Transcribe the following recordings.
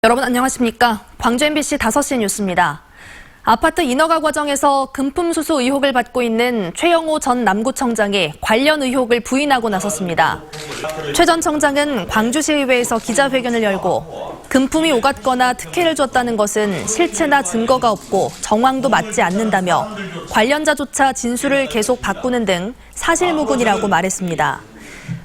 여러분 안녕하십니까? 광주 MBC 5시 뉴스입니다. 아파트 인허가 과정에서 금품 수수 의혹을 받고 있는 최영호 전 남구청장이 관련 의혹을 부인하고 나섰습니다. 최 전 청장은 광주시의회에서 기자회견을 열고 금품이 오갔거나 특혜를 줬다는 것은 실체나 증거가 없고 정황도 맞지 않는다며 관련자조차 진술을 계속 바꾸는 등 사실무근이라고 말했습니다.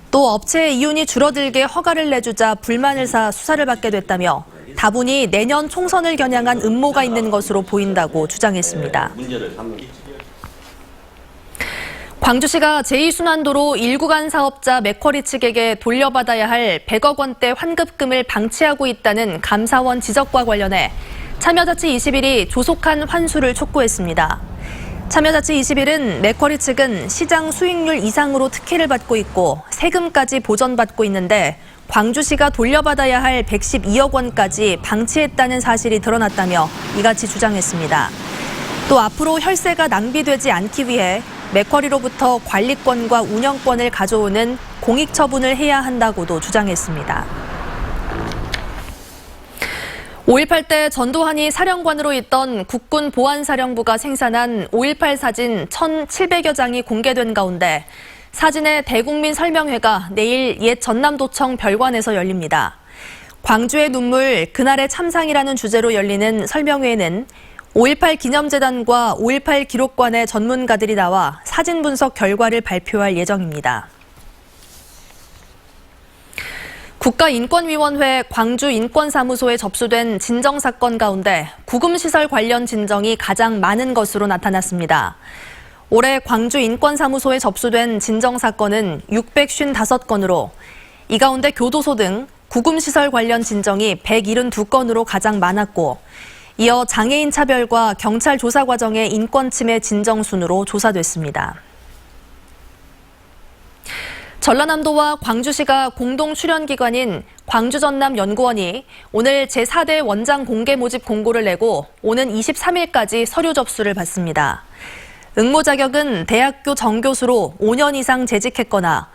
또 업체의 이윤이 줄어들게 허가를 내주자 불만을 사 수사를 받게 됐다며 다분히 내년 총선을 겨냥한 음모가 있는 것으로 보인다고 주장했습니다. 광주시가 제2순환도로 1구간 사업자 맥쿼리 측에게 돌려받아야 할 100억 원대 환급금을 방치하고 있다는 감사원 지적과 관련해 참여자치 21이 조속한 환수를 촉구했습니다. 참여자치 21은 맥쿼리 측은 시장 수익률 이상으로 특혜를 받고 있고 세금까지 보전받고 있는데 광주시가 돌려받아야 할 112억 원까지 방치했다는 사실이 드러났다며 이같이 주장했습니다. 또 앞으로 혈세가 낭비되지 않기 위해 맥쿼리로부터 관리권과 운영권을 가져오는 공익처분을 해야 한다고도 주장했습니다. 5.18 때 전두환이 사령관으로 있던 국군보안사령부가 생산한 5.18 사진 1,700여 장이 공개된 가운데 사진의 대국민 설명회가 내일 옛 전남도청 별관에서 열립니다. 광주의 눈물, 그날의 참상이라는 주제로 열리는 설명회에는 5.18 기념재단과 5.18 기록관의 전문가들이 나와 사진 분석 결과를 발표할 예정입니다. 국가인권위원회 광주인권사무소에 접수된 진정사건 가운데 구금시설 관련 진정이 가장 많은 것으로 나타났습니다. 올해 광주인권사무소에 접수된 진정사건은 655건으로 이 가운데 교도소 등 구금시설 관련 진정이 172건으로 가장 많았고 이어 장애인 차별과 경찰 조사 과정의 인권침해 진정 순으로 조사됐습니다. 전라남도와 광주시가 공동 출연기관인 광주전남연구원이 오늘 제4대 원장 공개 모집 공고를 내고 오는 23일까지 서류 접수를 받습니다. 응모 자격은 대학교 정교수로 5년 이상 재직했거나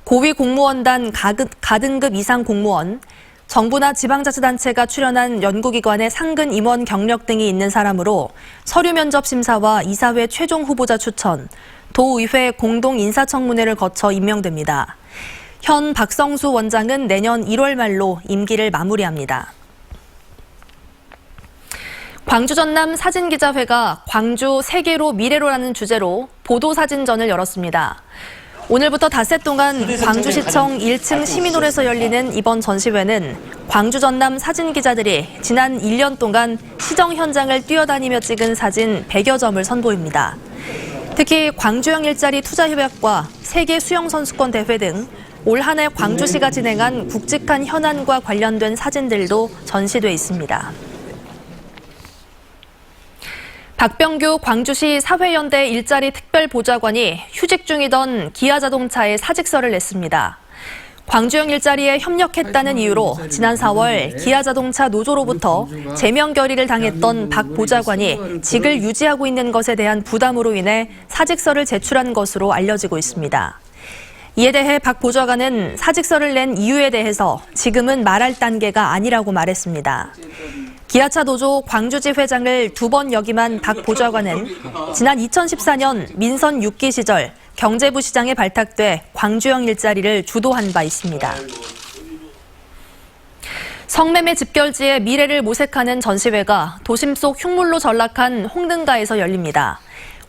고위공무원단 가등급 이상 공무원, 정부나 지방자치단체가 출연한 연구기관의 상근 임원 경력 등이 있는 사람으로 서류 면접 심사와 이사회 최종 후보자 추천, 도의회 공동 인사청문회를 거쳐 임명됩니다. 현 박성수 원장은 내년 1월 말로 임기를 마무리합니다. 광주 전남 사진기자회가 광주 세계로 미래로라는 주제로 보도사진전을 열었습니다. 오늘부터 닷새 동안 광주시청 1층 시민홀에서 열리는 이번 전시회는 광주 전남 사진기자들이 지난 1년 동안 시정 현장을 뛰어다니며 찍은 사진 100여 점을 선보입니다. 특히 광주형 일자리 투자협약과 세계 수영선수권 대회 등 올 한 해 광주시가 진행한 굵직한 현안과 관련된 사진들도 전시돼 있습니다. 박병규 광주시 사회연대 일자리 특별보좌관이 휴직 중이던 기아자동차에 사직서를 냈습니다. 광주형 일자리에 협력했다는 이유로 지난 4월 기아자동차 노조로부터 제명 결의를 당했던 박 보좌관이 직을 유지하고 있는 것에 대한 부담으로 인해 사직서를 제출한 것으로 알려지고 있습니다. 이에 대해 박 보좌관은 사직서를 낸 이유에 대해서 지금은 말할 단계가 아니라고 말했습니다. 기아차 노조 광주지 회장을 2번 역임한 박 보좌관은 지난 2014년 민선 6기 시절 경제부 시장에 발탁돼 광주형 일자리를 주도한 바 있습니다. 성매매 집결지의 미래를 모색하는 전시회가 도심 속 흉물로 전락한 홍등가에서 열립니다.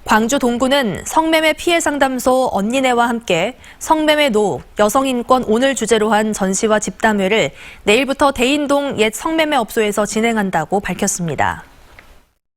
광주 동구는 성매매 피해 상담소 언니네와 함께 성매매 노, 여성인권 오늘 주제로 한 전시와 집담회를 내일부터 대인동 옛 성매매 업소에서 진행한다고 밝혔습니다.